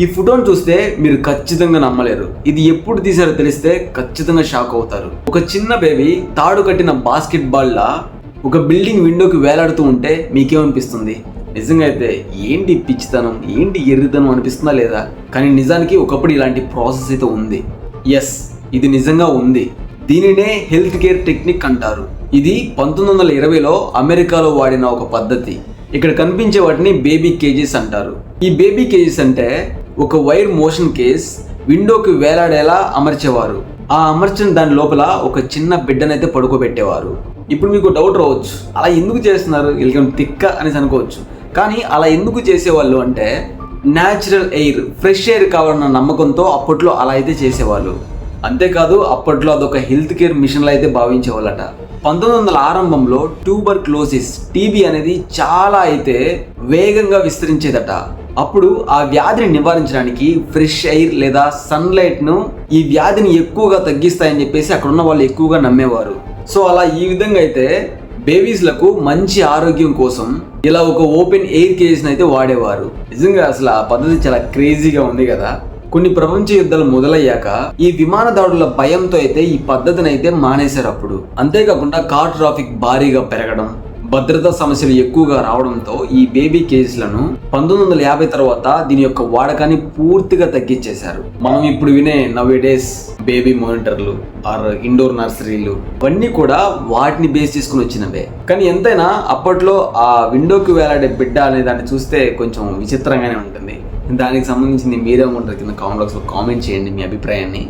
ఈ ఫోటోను చూస్తే మీరు ఖచ్చితంగా నమ్మలేరు. ఇది ఎప్పుడు తీసారో తెలిస్తే ఖచ్చితంగా షాక్ అవుతారు. ఒక చిన్న బేబీ తాడు కట్టిన బాస్కెట్ బాల్ లా ఒక బిల్డింగ్ విండోకి వేలాడుతూ ఉంటే మీకేమనిపిస్తుంది? నిజంగా అయితే ఏంటి పిచ్చితనం, ఏంటి ఎర్రితనం అనిపిస్తుందా లేదా? కానీ నిజానికి ఒకప్పుడు ఇలాంటి ప్రాసెస్ అయితే ఉంది. ఎస్, ఇది నిజంగా ఉంది. దీనినే హెల్త్ కేర్ టెక్నిక్ అంటారు. ఇది 1920లో అమెరికాలో వాడిన ఒక పద్ధతి. ఇక్కడ కనిపించే వాటిని బేబీ కేజెస్ అంటారు. ఈ బేబీ కేజెస్ అంటే ఒక వైర్ మోషన్ కేస్ విండోకి వేలాడేలా అమర్చేవారు. ఆ అమర్చిన దాని లోపల ఒక చిన్న బిడ్డనైతే పడుకోబెట్టేవారు. ఇప్పుడు మీకు డౌట్ రావచ్చు, అలా ఎందుకు చేస్తున్నారు, వీళ్ళకి తిక్క అనేసి అనుకోవచ్చు. కానీ అలా ఎందుకు చేసేవాళ్ళు అంటే న్యాచురల్ ఎయిర్, ఫ్రెష్ ఎయిర్ కావాలన్న నమ్మకంతో అప్పట్లో అలా అయితే చేసేవాళ్ళు. అంతేకాదు అప్పట్లో అదొక హెల్త్ కేర్ మిషన్లో అయితే భావించేవాళ్ళట. 1900 ఆరంభంలో ట్యూబర్క్లోసిస్, టీబీ అనేది చాలా అయితే వేగంగా విస్తరించేదట. అప్పుడు ఆ వ్యాధిని నివారించడానికి ఫ్రెష్ ఎయిర్ లేదా సన్లైట్ను ఈ వ్యాధిని ఎక్కువగా తగ్గిస్తాయని చెప్పేసి అక్కడ ఉన్న వాళ్ళు ఎక్కువగా నమ్మేవారు. సో అలా ఈ విధంగా అయితే బేబీస్లకు మంచి ఆరోగ్యం కోసం ఇలా ఒక ఓపెన్ ఎయిర్ కేజ్ని అయితే వాడేవారు. నిజంగా అసలు ఆ పద్ధతి చాలా క్రేజీగా ఉంది కదా. కొన్ని ప్రపంచ యుద్ధాలు మొదలయ్యాక ఈ విమాన దాడుల భయంతో అయితే ఈ పద్ధతిని అయితే మానేశారు అప్పుడు. అంతేకాకుండా కార్ ట్రాఫిక్ భారీగా పెరగడం, భద్రతా సమస్యలు ఎక్కువగా రావడంతో ఈ బేబీ కేజ్లను 1950 తర్వాత దీని యొక్క వాడకాన్ని పూర్తిగా తగ్గించేశారు. మనం ఇప్పుడు వినే నవేడేస్ బేబీ మానిటర్లు ఆర్ ఇండోర్ నర్సరీలు ఇవన్నీ కూడా వాటిని బేస్ చేసుకుని వచ్చినవే. కానీ ఎంతైనా అప్పట్లో ఆ విండోకి వేలాడే బిడ్డ అనే దాన్ని చూస్తే కొంచెం విచిత్రంగానే ఉంటుంది. దానికి సంబంధించింది మీరేమంటారు కింద కామెంట్ బాక్స్లో కామెంట్ చేయండి మీ అభిప్రాయాన్ని.